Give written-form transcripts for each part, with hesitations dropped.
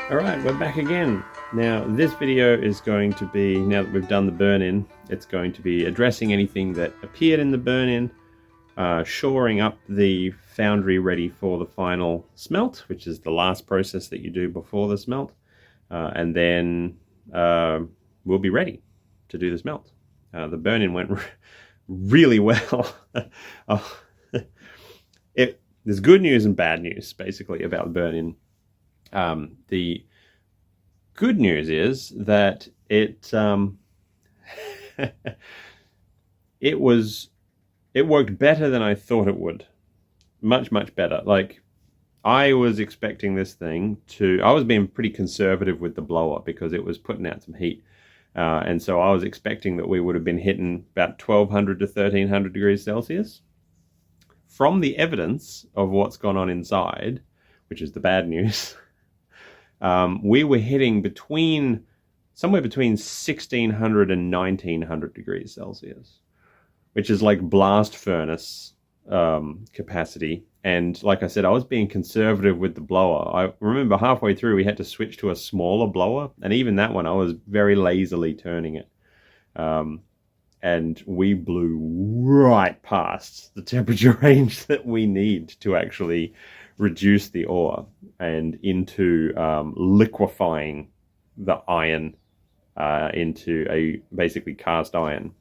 Alright, we're back again. Now, this video is going to be, now that we've done the burn-in, it's going to be addressing anything that appeared in the burn-in, shoring up the foundry ready for the final smelt, which is the last process that you do before the smelt, and then we'll be ready to do the smelt. The burn-in went really well. There's good news and bad news, basically, about the burn-in. The good news is that it it worked better than I thought it would. Much better. Like, I was expecting this thing to... I was being pretty conservative with the blower because it was putting out some heat. And so I was expecting that we would have been hitting about 1200 to 1300 degrees Celsius. From the evidence of what's gone on inside, which is the bad news, we were hitting somewhere between 1600 and 1900 degrees Celsius, which is like blast furnace capacity. And like I said, I was being conservative with the blower. I remember halfway through we had to switch to a smaller blower, and even that one I was very lazily turning it. And we blew right past the temperature range that we need to actually reduce the ore and into liquefying the iron into a basically cast iron.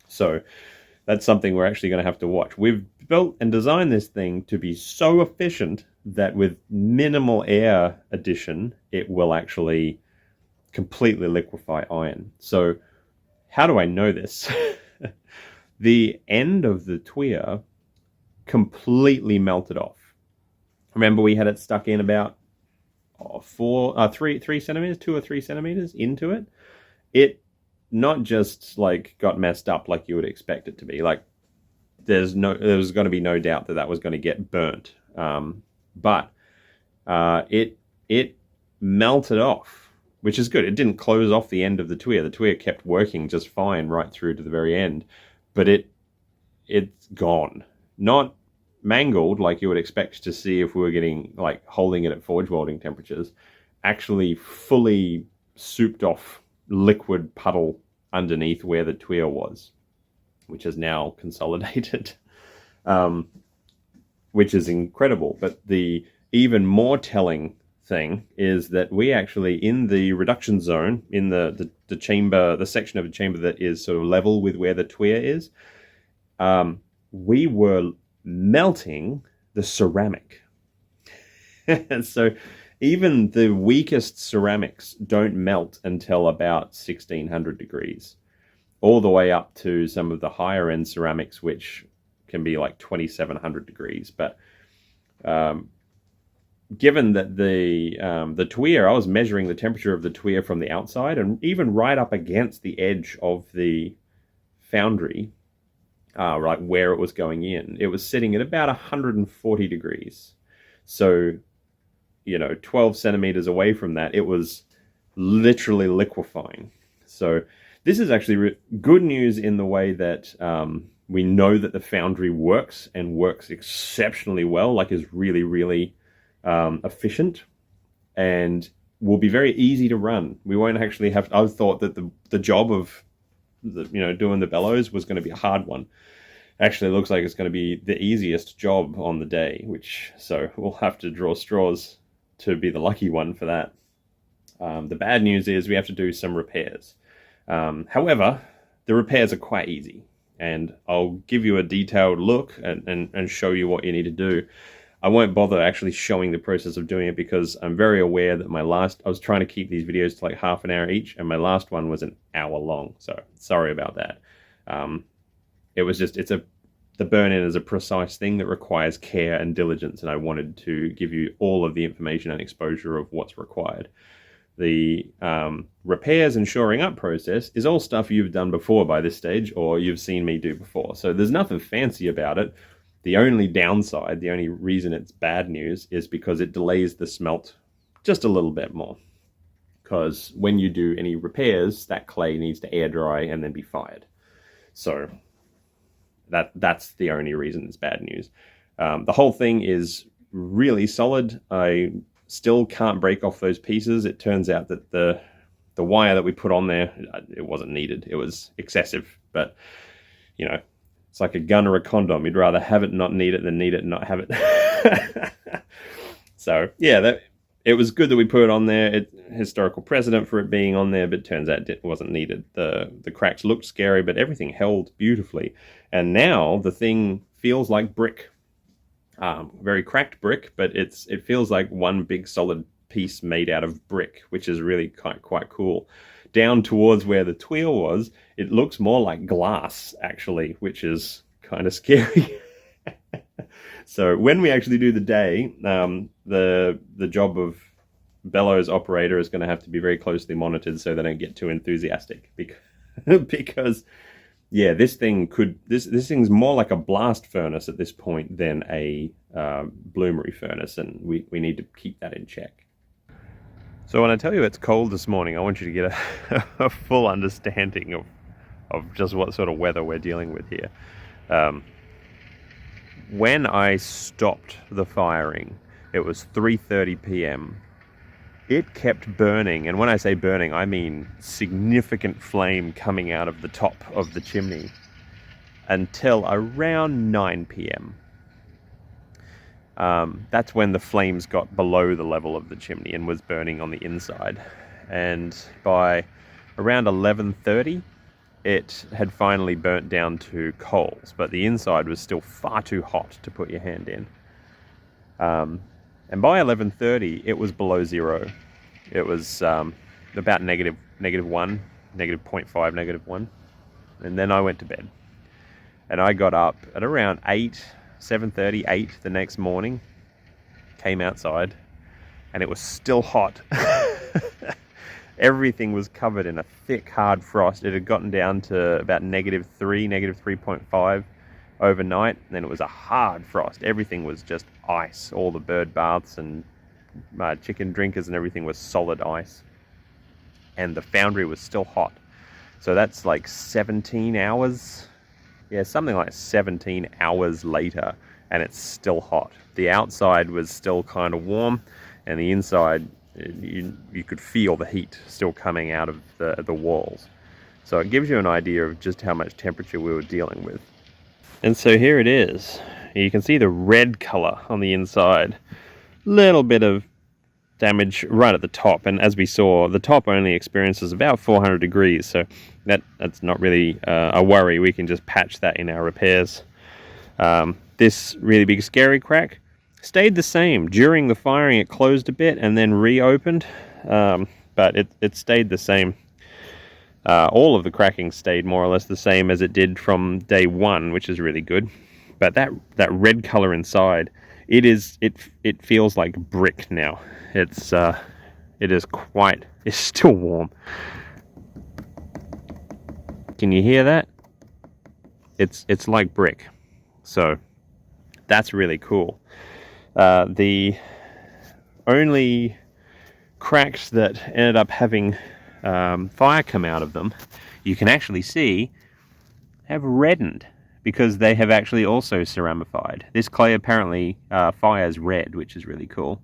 So that's something we're actually going to have to watch. We've built and designed this thing to be so efficient that with minimal air addition, it will actually completely liquefy iron. So how do I know this? The end of the tuya completely melted off. Remember, we had it stuck in about 3 centimeters, 2 or 3 centimeters into it. It not just like got messed up like you would expect it to be. Like, there was going to be no doubt that was going to get burnt. But it melted off, which is good. It didn't close off the end of the tuya. The tuya kept working just fine right through to the very end, but it's gone. Not mangled like you would expect to see if we were getting, like, holding it at forge welding temperatures. Actually fully souped off liquid puddle underneath where the tuya was, which is now consolidated, which is incredible. But the even more telling thing is that we actually, in the reduction zone, in the chamber, the section of the chamber that is sort of level with where the tuya is, we were melting the ceramic. And so even the weakest ceramics don't melt until about 1600 degrees, all the way up to some of the higher end ceramics, which can be like 2700 degrees. But given that the tuya, I was measuring the temperature of the tuya from the outside, and even right up against the edge of the foundry, right where it was going in, it was sitting at about 140 degrees. So, 12 centimeters away from that, it was literally liquefying. So this is actually good news in the way that we know that the foundry works, and works exceptionally well, like is really, really efficient, and will be very easy to run. We won't actually have... I thought that the job of doing the bellows was going to be a hard one. Actually, it looks like it's going to be the easiest job on the day, so we'll have to draw straws to be the lucky one for that. The bad news is we have to do some repairs. However, the repairs are quite easy, and I'll give you a detailed look and show you what you need to do. I won't bother actually showing the process of doing it because I'm very aware that I was trying to keep these videos to like half an hour each, and my last one was an hour long. So sorry about that. It was just, the burn-in is a precise thing that requires care and diligence, and I wanted to give you all of the information and exposure of what's required. The repairs and shoring up process is all stuff you've done before by this stage, or you've seen me do before. So there's nothing fancy about it. The only downside, the only reason it's bad news, is because it delays the smelt just a little bit more. Because when you do any repairs, that clay needs to air dry and then be fired. So that's the only reason it's bad news. The whole thing is really solid. I still can't break off those pieces. It turns out that the wire that we put on there, it wasn't needed. It was excessive, but you know, it's like a gun or a condom. You'd rather have it, not need it, than need it and not have it. So yeah, it was good that we put it on there. Historical precedent for it being on there, but it turns out it wasn't needed. The cracks looked scary, but everything held beautifully. And now the thing feels like brick. Very cracked brick, but it feels like one big solid piece made out of brick, which is really quite cool. Down towards where the tweel was, it looks more like glass, actually, which is kind of scary. So when we actually do the day, the job of bellows operator is going to have to be very closely monitored so they don't get too enthusiastic, because yeah, this thing's more like a blast furnace at this point than a bloomery furnace, and we need to keep that in check. So when I tell you it's cold this morning, I want you to get a full understanding of just what sort of weather we're dealing with here. When I stopped the firing, it was 3:30 p.m. It kept burning, and when I say burning, I mean significant flame coming out of the top of the chimney until around 9 p.m. That's when the flames got below the level of the chimney and was burning on the inside. And by around 11:30, it had finally burnt down to coals, but the inside was still far too hot to put your hand in. And by 11:30, it was below zero. It was about negative 1, negative 0.5, negative 1. And then I went to bed. And I got up at around 7:30, 8 the next morning, came outside, and it was still hot. Everything was covered in a thick, hard frost. It had gotten down to about negative 3, negative 3.5 overnight, and then it was a hard frost. Everything was just ice. All the bird baths and chicken drinkers and everything was solid ice. And the foundry was still hot. So that's like 17 hours. Yeah, something like 17 hours later, and it's still hot. The outside was still kind of warm, and the inside, you could feel the heat still coming out of the walls. So it gives you an idea of just how much temperature we were dealing with. And so here it is. You can see the red color on the inside. Little bit of damage right at the top, and as we saw, the top only experiences about 400 degrees, so that's not really a worry. We can just patch that in our repairs. This really big scary crack stayed the same. During the firing it closed a bit and then reopened, but it stayed the same. All of the cracking stayed more or less the same as it did from day one, which is really good. But that red color inside, it feels like brick now. It's still warm. Can you hear that? It's like brick. So that's really cool. The only cracks that ended up having fire come out of them, you can actually see, have reddened because they have actually also ceramified. This clay apparently fires red, which is really cool.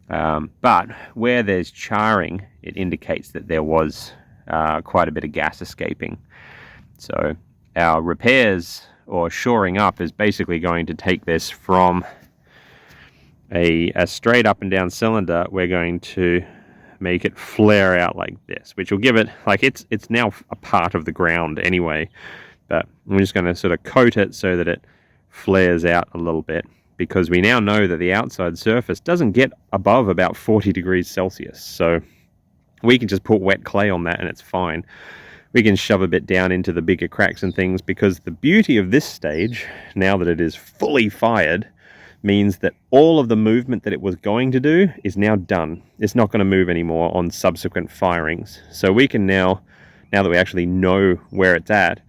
But where there's charring, it indicates that there was quite a bit of gas escaping. So our repairs or shoring up is basically going to take this from a straight up and down cylinder. We're going to make it flare out like this, which will give it, like, it's now a part of the ground anyway, but I'm just going to sort of coat it so that it flares out a little bit, because we now know that the outside surface doesn't get above about 40 degrees Celsius. So we can just put wet clay on that and it's fine. We can shove a bit down into the bigger cracks and things, because the beauty of this stage, now that it is fully fired, means that all of the movement that it was going to do is now done. It's not going to move anymore on subsequent firings. So we can now that we actually know where it's at,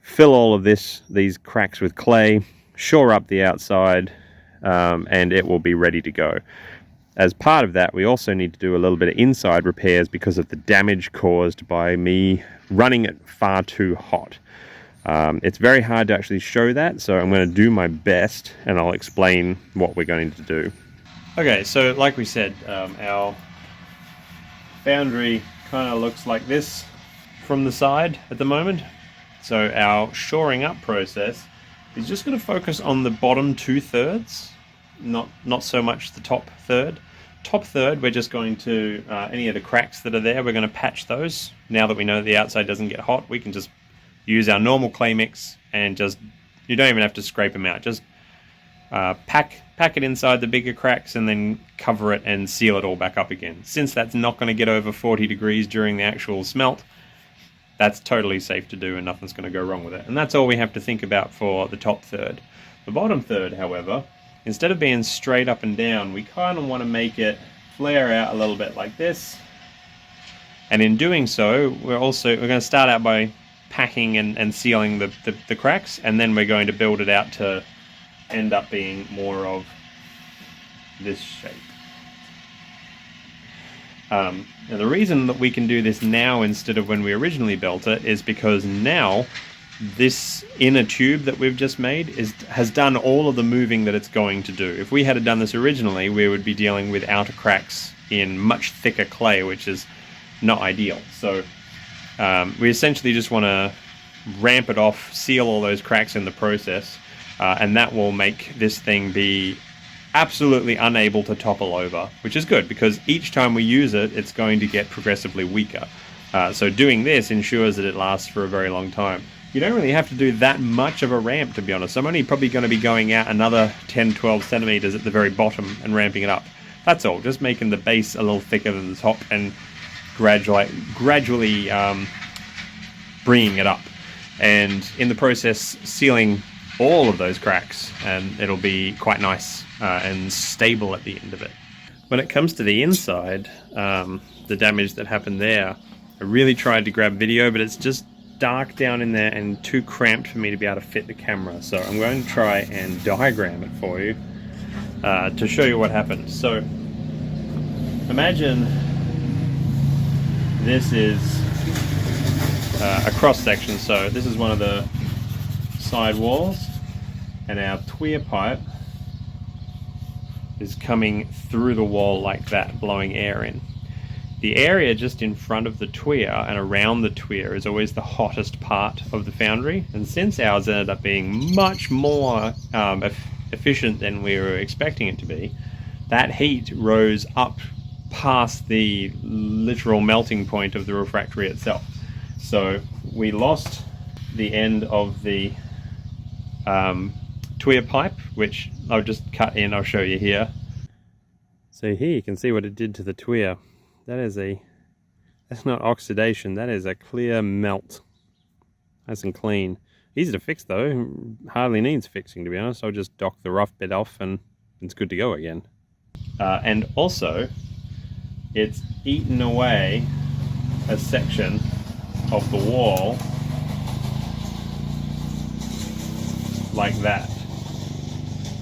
fill all of these cracks with clay, shore up the outside, and it will be ready to go. As part of that, we also need to do a little bit of inside repairs because of the damage caused by me running it far too hot. It's very hard to actually show that, so I'm going to do my best and I'll explain what we're going to do. Okay, so like we said, our foundry kind of looks like this from the side at the moment. So our shoring up process is just going to focus on the bottom 2/3, not so much the top third. Top third, we're just going to, any of the cracks that are there, we're going to patch those. Now that we know that the outside doesn't get hot, we can just use our normal clay mix and just, you don't even have to scrape them out. Just pack it inside the bigger cracks and then cover it and seal it all back up again. Since that's not going to get over 40 degrees during the actual smelt, that's totally safe to do and nothing's going to go wrong with it. And that's all we have to think about for the top third. The bottom third, however, instead of being straight up and down, we kind of want to make it flare out a little bit like this. And in doing so, we're going to start out by packing and sealing the cracks, and then we're going to build it out to end up being more of this shape. And the reason that we can do this now instead of when we originally built it is because now this inner tube that we've just made has done all of the moving that it's going to do. If we had done this originally, we would be dealing with outer cracks in much thicker clay, which is not ideal. So we essentially just want to ramp it off, seal all those cracks in the process, and that will make this thing be absolutely unable to topple over, which is good because each time we use it, it's going to get progressively weaker. So doing this ensures that it lasts for a very long time. You don't really have to do that much of a ramp, to be honest. I'm only probably going to be going out another 10-12 centimeters at the very bottom and ramping it up. That's all, just making the base a little thicker than the top and gradually bringing it up. And in the process, sealing all of those cracks, and it'll be quite nice and stable at the end of it. When it comes to the inside, the damage that happened there, I really tried to grab video, but it's just dark down in there and too cramped for me to be able to fit the camera. So I'm going to try and diagram it for you to show you what happened. So imagine this is a cross section. So this is one of the side walls, and our tweer pipe is coming through the wall like that, blowing air in. The area just in front of the tweer and around the tweer is always the hottest part of the foundry, and since ours ended up being much more efficient than we were expecting it to be, that heat rose up past the literal melting point of the refractory itself. So we lost the end of the tweer pipe, which I'll just cut in, I'll show you here. So here you can see what it did to the tweer. That's not oxidation, that is a clear melt. Nice and clean. Easy to fix though, hardly needs fixing to be honest. I'll just dock the rough bit off and it's good to go again. And also, it's eaten away a section of the wall like that.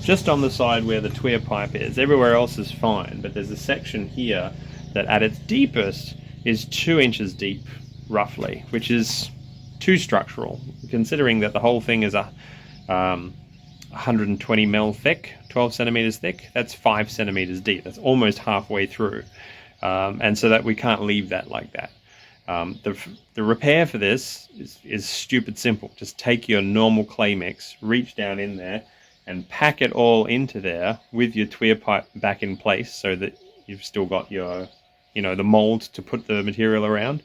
Just on the side where the tweer pipe is. Everywhere else is fine, but there's a section here that at its deepest is 2 inches deep, roughly, which is too structural, considering that the whole thing is 120 mil thick, 12 centimeters thick. That's 5 centimeters deep. That's almost halfway through. And so that we can't leave that like that. The repair for this is stupid simple. Just take your normal clay mix, reach down in there, and pack it all into there with your tweer pipe back in place so that you've still got your, the mold to put the material around.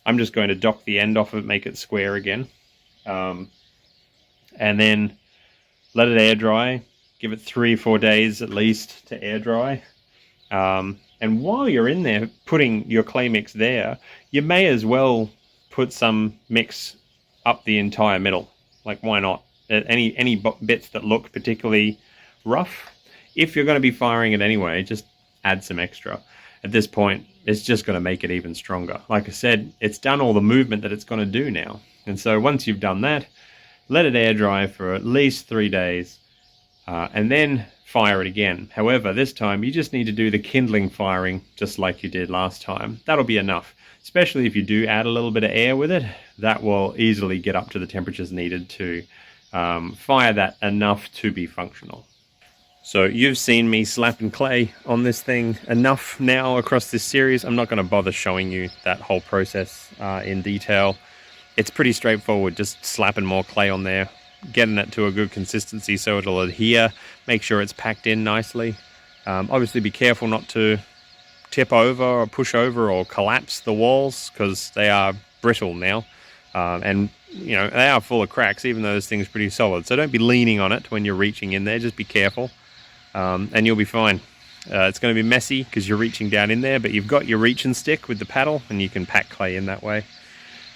I'm just going to dock the end off of it, make it square again. And then let it air dry. Give it 3-4 days at least to air dry. And while you're in there putting your clay mix there, you may as well put some mix up the entire middle. Like, why not? Any bits that look particularly rough, if you're going to be firing it anyway, just add some extra. At this point, it's just going to make it even stronger. Like I said, it's done all the movement that it's going to do now. And so once you've done that, let it air dry for at least 3 days, and then fire it again. However, this time you just need to do the kindling firing just like you did last time. That'll be enough, especially if you do add a little bit of air with it. That will easily get up to the temperatures needed to fire that enough to be functional. So you've seen me slapping clay on this thing enough now across this series. I'm not going to bother showing you that whole process in detail. It's pretty straightforward, just slapping more clay on there, getting it to a good consistency so it'll adhere, make sure it's packed in nicely. Obviously be careful not to tip over or push over or collapse the walls because they are brittle now. And you know, they are full of cracks even though this thing's pretty solid. So don't be leaning on it when you're reaching in there, just be careful and you'll be fine. It's going to be messy because you're reaching down in there, but you've got your reaching stick with the paddle and you can pack clay in that way.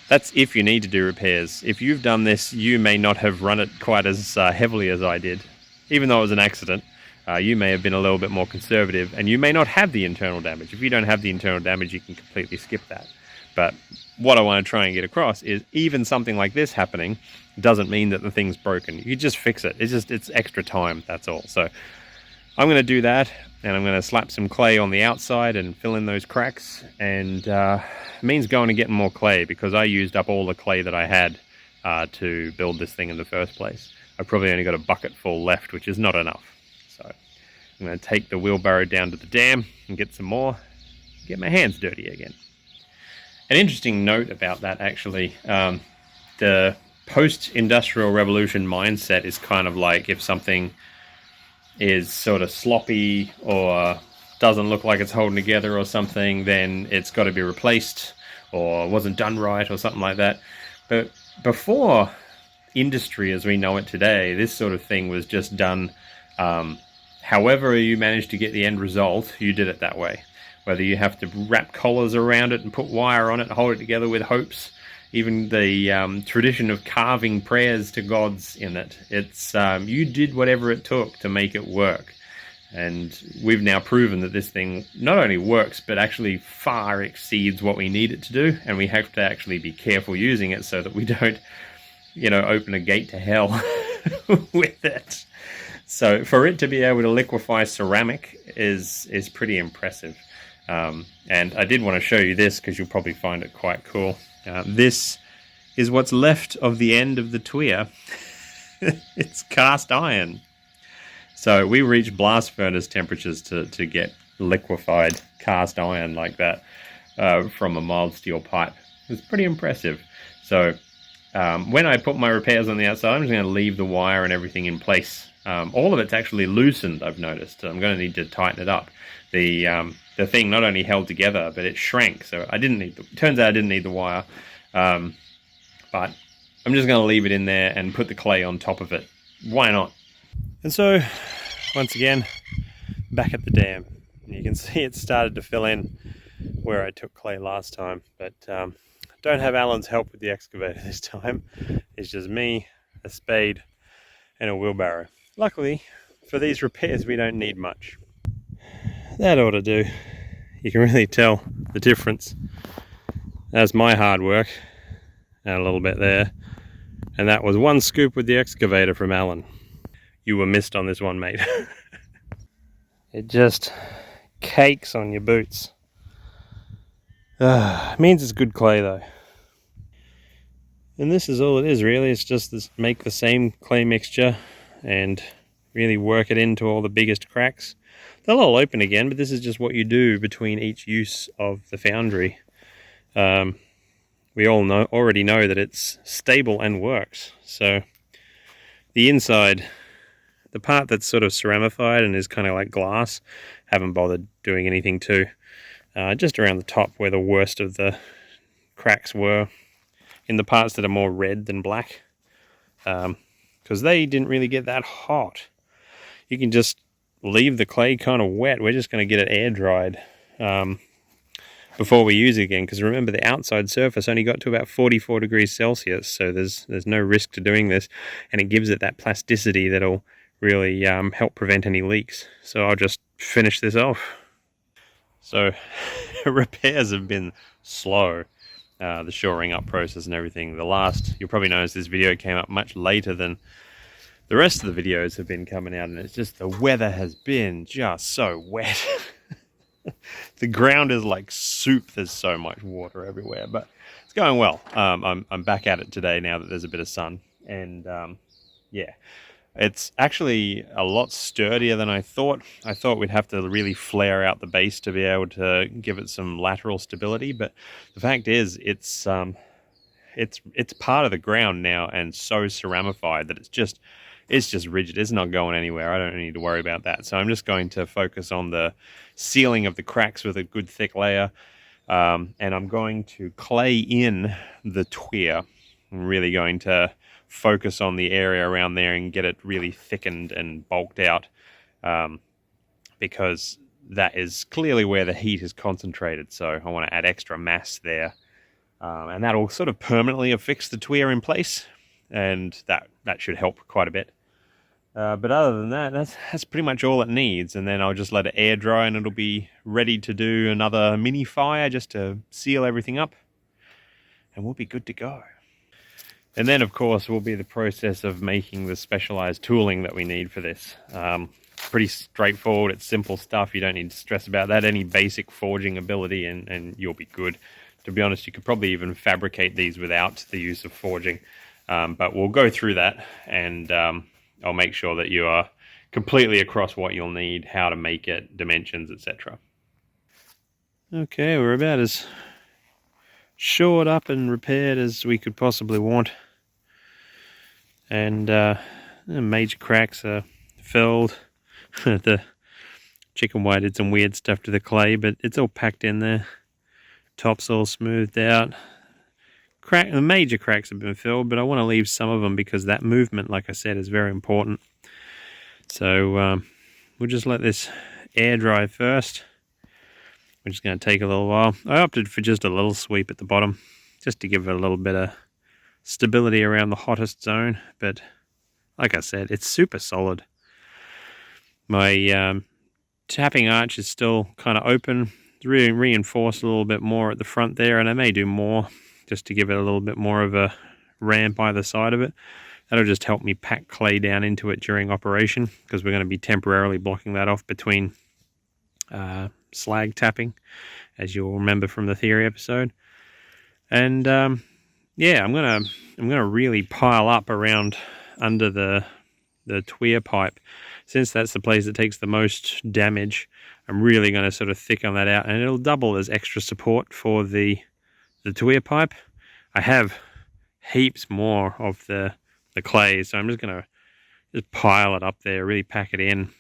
That's if you need to do repairs. If you've done this, you may not have run it quite as heavily as I did. Even though it was an accident, you may have been a little bit more conservative and you may not have the internal damage. If you don't have the internal damage, you can completely skip that. But what I want to try and get across is even something like this happening doesn't mean that the thing's broken. You just fix it. It's extra time, that's all. So I'm going to do that, and I'm going to slap some clay on the outside and fill in those cracks, and it means going and getting more clay because I used up all the clay that I had to build this thing in the first place. I've probably only got a bucket full left, which is not enough. So I'm going to take the wheelbarrow down to the dam and get some more, get my hands dirty again. An interesting note about that, actually, the post-industrial revolution mindset is kind of like if something is sort of sloppy or doesn't look like it's holding together or something, then it's got to be replaced or wasn't done right or something like that. But before industry as we know it today, this sort of thing was just done however you managed to get the end result, you did it that way. Whether you have to wrap collars around it and put wire on it and hold it together with hopes, even the tradition of carving prayers to gods in it. It's you did whatever it took to make it work. And we've now proven that this thing not only works, but actually far exceeds what we need it to do. And we have to actually be careful using it so that we don't, you know, open a gate to hell with it. So for it to be able to liquefy ceramic is pretty impressive. And I did want to show you this because you'll probably find it quite cool. This is what's left of the end of the tuya. It's cast iron. So we reach blast furnace temperatures to get liquefied cast iron like that from a mild steel pipe. It's pretty impressive. So when I put my repairs on the outside, I'm just going to leave the wire and everything in place. All of it's actually loosened, I've noticed. I'm going to need to tighten it up. The thing not only held together, but it shrank. So I didn't need turns out I didn't need the wire. But I'm just going to leave it in there and put the clay on top of it. Why not? And so, once again, back at the dam. You can see it started to fill in where I took clay last time. But don't have Alan's help with the excavator this time. It's just me, a spade, and a wheelbarrow. Luckily, for these repairs, we don't need much. That ought to do. You can really tell the difference. That's my hard work, and a little bit there. And that was one scoop with the excavator from Alan. You were missed on this one, mate. It just cakes on your boots. It means it's good clay though. And this is all it is really. It's just this, make the same clay mixture and really work it into all the biggest cracks. They'll all open again, but this is just what you do between each use of the foundry. We all already know that it's stable and works. So the inside, the part that's sort of ceramified and is kind of like glass, haven't bothered doing anything to. Just around the top where the worst of the cracks were, in the parts that are more red than black, because they didn't really get that hot. You can just leave the clay kind of wet. We're just going to get it air dried before we use it again, because remember the outside surface only got to about 44 degrees Celsius, so there's no risk to doing this, and it gives it that plasticity that'll really help prevent any leaks. So I'll just finish this off. So repairs have been slow, the shoring up process and everything. You'll probably notice this video came up much later than the rest of the videos have been coming out, and it's just the weather has been just so wet. The ground is like soup. There's so much water everywhere, but it's going well. I'm back at it today now that there's a bit of sun, and yeah, It's actually a lot sturdier than I thought. I thought we'd have to really flare out the base to be able to give it some lateral stability, but the fact is it's part of the ground now and so ceramified that it's just rigid. It's not going anywhere. I don't need to worry about that. So I'm just going to focus on the sealing of the cracks with a good thick layer, and I'm going to clay in the tweer. I'm really going to focus on the area around there and get it really thickened and bulked out, because that is clearly where the heat is concentrated. So I want to add extra mass there, and that'll sort of permanently affix the tweer in place, and that should help quite a bit. But other than that, that's pretty much all it needs, and then I'll just let it air dry and it'll be ready to do another mini fire just to seal everything up, and we'll be good to go. And then, of course, will be the process of making the specialized tooling that we need for this. Pretty straightforward. It's simple stuff. You don't need to stress about that. Any basic forging ability and you'll be good. To be honest, you could probably even fabricate these without the use of forging. But we'll go through that, and I'll make sure that you are completely across what you'll need, how to make it, dimensions, etc. Okay, we're about as shored up and repaired as we could possibly want. And the major cracks are filled. The chicken wire did some weird stuff to the clay, but it's all packed in there. Top's all smoothed out. The major cracks have been filled, but I want to leave some of them because that movement, like I said, is very important. So we'll just let this air dry first, which is going to take a little while. I opted for just a little sweep at the bottom, just to give it a little bit of stability around the hottest zone. But like I said, it's super solid. My tapping arch is still kind of open. It's really reinforced a little bit more at the front there, and I may do more just to give it a little bit more of a ramp either side of it. That'll just help me pack clay down into it during operation, because we're going to be temporarily blocking that off between slag tapping, as you'll remember from the theory episode. And yeah, I'm gonna really pile up around under the tweer pipe. Since that's the place that takes the most damage, I'm really going to sort of thicken that out, and it'll double as extra support for the tweer pipe. I have heaps more of the clay, so I'm just going to just pile it up there, really pack it in.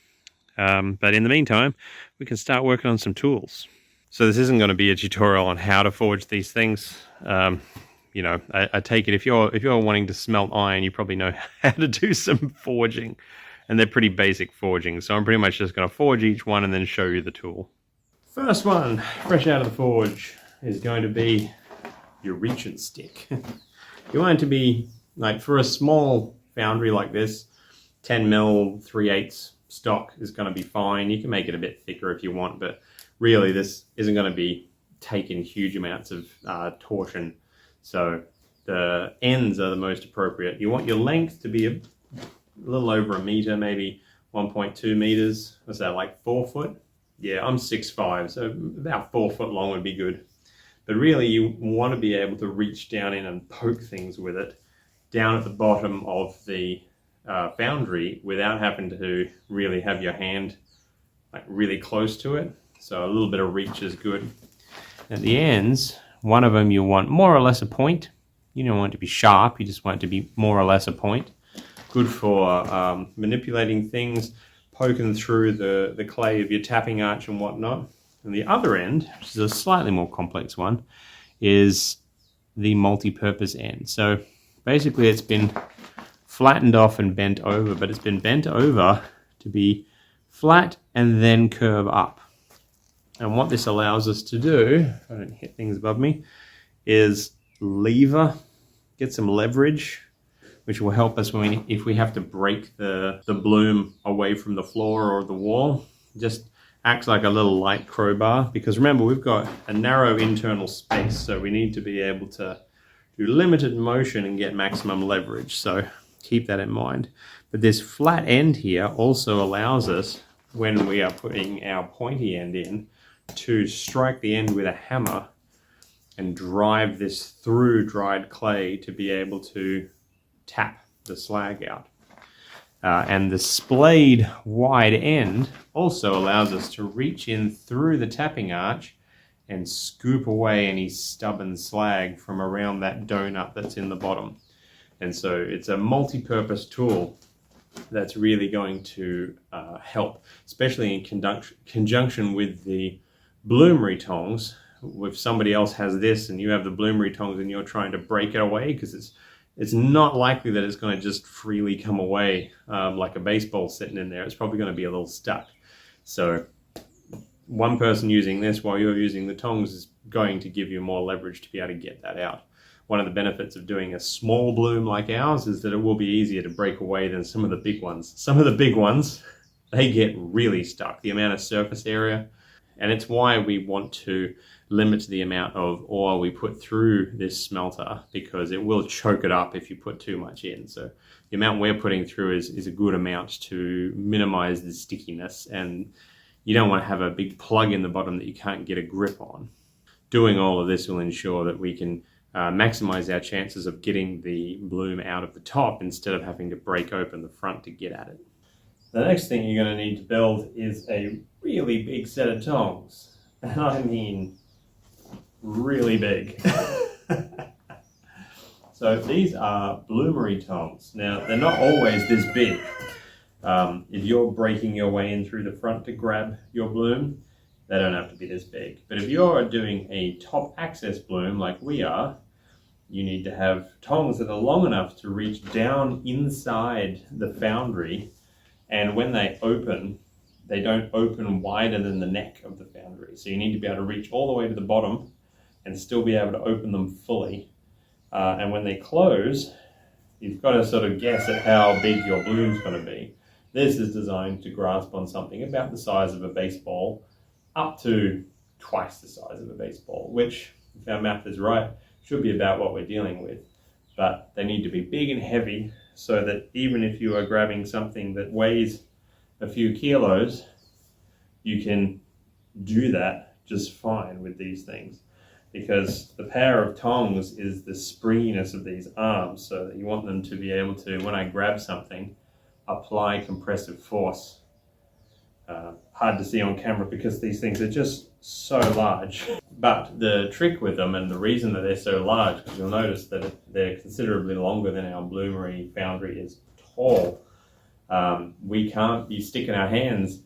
But in the meantime, we can start working on some tools. So this isn't going to be a tutorial on how to forge these things. You know, I take it if you're wanting to smelt iron, you probably know how to do some forging, and they're pretty basic forging. So I'm pretty much just going to forge each one and then show you the tool. First one, fresh out of the forge, is going to be your reach and stick. You want it to be, like, for a small foundry like this, 10mm 3/8 stock is going to be fine. You can make it a bit thicker if you want, but really this isn't going to be taking huge amounts of torsion. So the ends are the most appropriate. You want your length to be a little over a meter, maybe 1.2 meters. What's that, like 4 foot? Yeah, I'm 6'5", so about 4 foot long would be good. But really you want to be able to reach down in and poke things with it down at the bottom of the foundry without having to really have your hand like really close to it. So a little bit of reach is good. At the ends, one of them you want more or less a point. You don't want it to be sharp, you just want it to be more or less a point. Good for manipulating things, poking through the clay of your tapping arch and whatnot. And the other end, which is a slightly more complex one, is the multi-purpose end. So basically it's been flattened off and bent over, but it's been bent over to be flat and then curve up. And what this allows us to do, if I don't hit things above me, is lever, get some leverage, which will help us if we have to break the bloom away from the floor or the wall. Just acts like a little light crowbar, because remember, we've got a narrow internal space, so we need to be able to do limited motion and get maximum leverage. So keep that in mind. But this flat end here also allows us, when we are putting our pointy end in, to strike the end with a hammer and drive this through dried clay to be able to tap the slag out. And the splayed wide end also allows us to reach in through the tapping arch and scoop away any stubborn slag from around that donut that's in the bottom. And so it's a multi-purpose tool that's really going to help, especially in conjunction with the bloomery tongs. If somebody else has this and you have the bloomery tongs and you're trying to break it away, because it's not likely that it's going to just freely come away like a baseball sitting in there. It's probably going to be a little stuck. So one person using this while you're using the tongs is going to give you more leverage to be able to get that out. One of the benefits of doing a small bloom like ours is that it will be easier to break away than some of the big ones. Some of the big ones, they get really stuck, the amount of surface area. And it's why we want to limit the amount of ore we put through this smelter, because it will choke it up if you put too much in. So the amount we're putting through is a good amount to minimize the stickiness, and you don't want to have a big plug in the bottom that you can't get a grip on. Doing all of this will ensure that we can maximize our chances of getting the bloom out of the top instead of having to break open the front to get at it. The next thing you're going to need to build is a really big set of tongs. And I mean really big. So these are bloomery tongs. Now, they're not always this big. If you're breaking your way in through the front to grab your bloom, they don't have to be this big. But if you're doing a top access bloom like we are, you need to have tongs that are long enough to reach down inside the foundry, and when they open, they don't open wider than the neck of the foundry. So you need to be able to reach all the way to the bottom and still be able to open them fully. And when they close, you've got to sort of guess at how big your bloom's going to be. This is designed to grasp on something about the size of a baseball, up to twice the size of a baseball, which, if our math is right, should be about what we're dealing with. But they need to be big and heavy so that even if you are grabbing something that weighs a few kilos, you can do that just fine with these things. Because the power of tongs is the springiness of these arms, so that you want them to be able to, when I grab something, apply compressive force. Hard to see on camera because these things are just so large. But the trick with them, and the reason that they're so large, because you'll notice that they're considerably longer than our bloomery foundry is tall. We can't be sticking our hands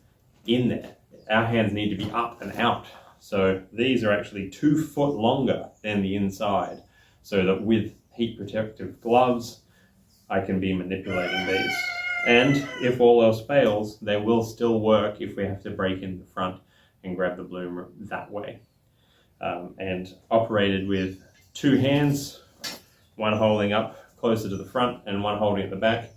in there. Our hands need to be up and out. So these are actually 2 foot longer than the inside, so that with heat protective gloves, I can be manipulating these. And if all else fails, they will still work if we have to break in the front and grab the bloom that way. And operated with 2 hands, one holding up closer to the front and one holding at the back,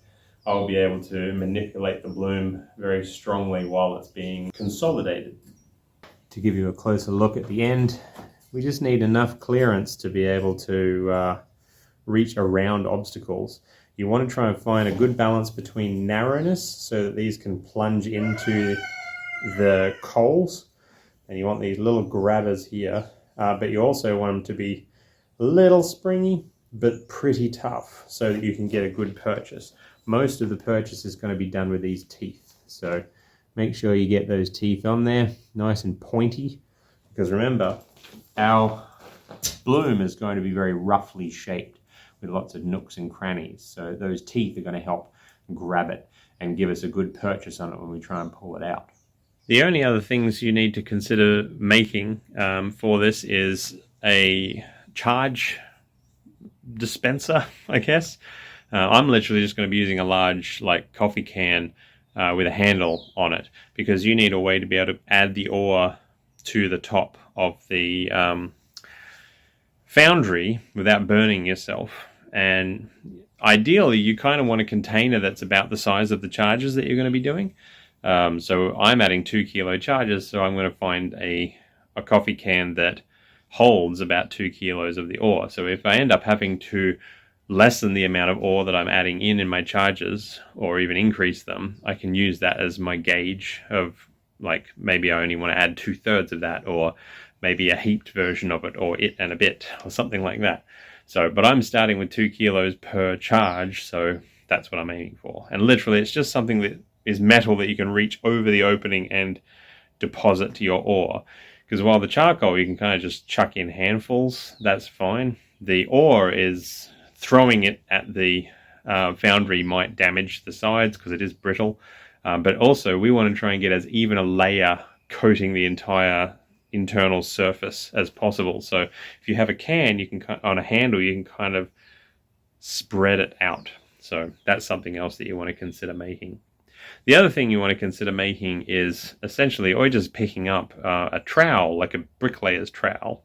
I'll be able to manipulate the bloom very strongly while it's being consolidated. To give you a closer look at the end, we just need enough clearance to be able to reach around obstacles. You want to try and find a good balance between narrowness so that these can plunge into the coals, and you want these little grabbers here, but you also want them to be a little springy but pretty tough so that you can get a good purchase. Most of the purchase is going to be done with these teeth, so make sure you get those teeth on there nice and pointy, because remember, our bloom is going to be very roughly shaped with lots of nooks and crannies. So those teeth are going to help grab it and give us a good purchase on it when we try and pull it out. The only other things you need to consider making for this is a charge dispenser, I guess. I'm literally just going to be using a large coffee can with a handle on it, because you need a way to be able to add the ore to the top of the foundry without burning yourself. And ideally, you kind of want a container that's about the size of the charges that you're going to be doing. So I'm adding 2 kilo charges, so I'm going to find a coffee can that holds about 2 kilos of the ore. So if I end up having to lessen the amount of ore that I'm adding in my charges, or even increase them, I can use that as my gauge of, maybe I only want to add 2/3 of that, or maybe a heaped version of it, or it and a bit, or something like that. So, but I'm starting with 2 kilos per charge, so That's what I'm aiming for. And literally, it's just something that is metal that you can reach over the opening and deposit to your ore. Because while the charcoal, you can kind of just chuck in handfuls, that's fine. The ore is throwing it at the foundry might damage the sides because it is brittle. But also, we want to try and get as even a layer coating the entire internal surface as possible. So if you have a can, you can on a handle, you can kind of spread it out. So that's something else that you want to consider making. The other thing you want to consider making is essentially, or just picking up a trowel, like a bricklayer's trowel,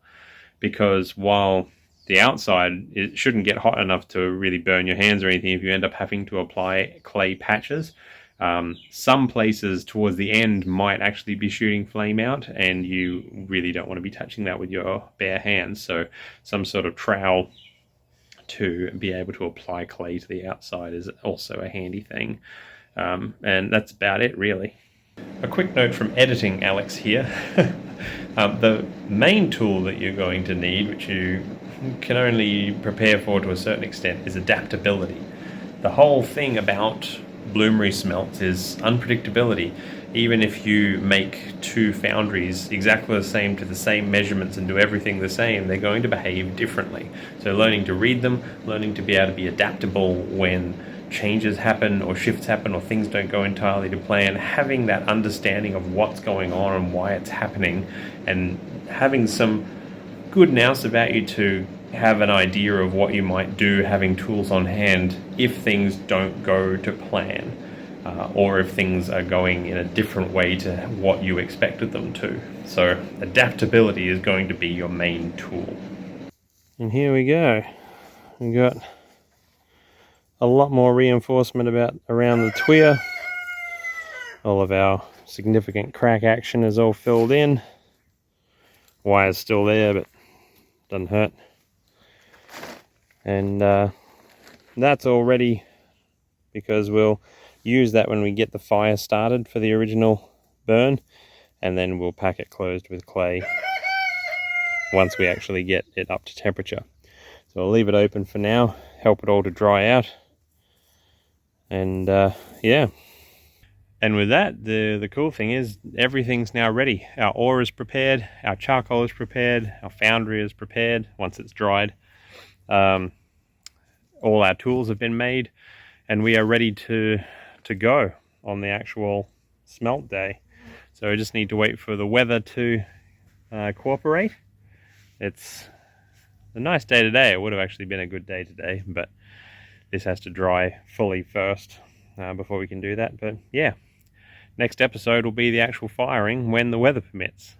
because while the outside, it shouldn't get hot enough to really burn your hands or anything if you end up having to apply clay patches. Some places towards the end might actually be shooting flame out, and you really don't want to be touching that with your bare hands. So some sort of trowel to be able to apply clay to the outside is also a handy thing. And that's about it, really. A quick note from editing Alex here. The main tool that you're going to need, which you can only prepare for to a certain extent, is adaptability. The whole thing about bloomery smelts is unpredictability. Even if you make two foundries exactly the same to the same measurements and do everything the same, they're going to behave differently. So learning to read them, learning to be able to be adaptable when changes happen or shifts happen or things don't go entirely to plan, having that understanding of what's going on and why it's happening, and having some good nous about you to have an idea of what you might do, having tools on hand if things don't go to plan, or if things are going in a different way to what you expected them to. So adaptability is going to be your main tool. And here we go. We've got a lot more reinforcement around the tuya. All of our significant crack action is all filled in. Wire's still there, but doesn't hurt. And that's all ready, because we'll use that when we get the fire started for the original burn, and then we'll pack it closed with clay once we actually get it up to temperature. So I'll leave it open for now, help it all to dry out, and yeah. And with that, the cool thing is everything's now ready. Our ore is prepared, our charcoal is prepared, our foundry is prepared once it's dried. All our tools have been made, and we are ready to go on the actual smelt day. So we just need to wait for the weather to cooperate. It's a nice day today. It would have actually been a good day today, but this has to dry fully first before we can do that. But yeah, next episode will be the actual firing when the weather permits.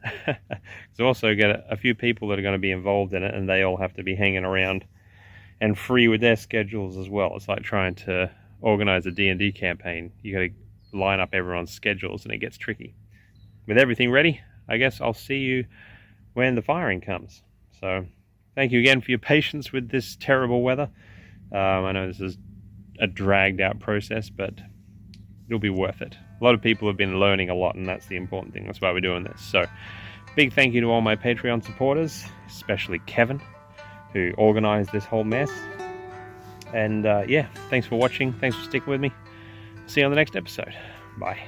So also get a few people that are going to be involved in it, and they all have to be hanging around and free with their schedules as well. It's like trying to organize a D&D campaign. You got to line up everyone's schedules, and it gets tricky. With everything ready, I guess I'll see you when the firing comes. So thank you again for your patience with this terrible weather. I know this is a dragged out process, but it'll be worth it. A lot of people have been learning a lot, and that's the important thing. That's why we're doing this. So big thank you to all my Patreon supporters, especially Kevin, who organized this whole mess. And yeah, thanks for watching. Thanks for sticking with me. See you on the next episode. Bye.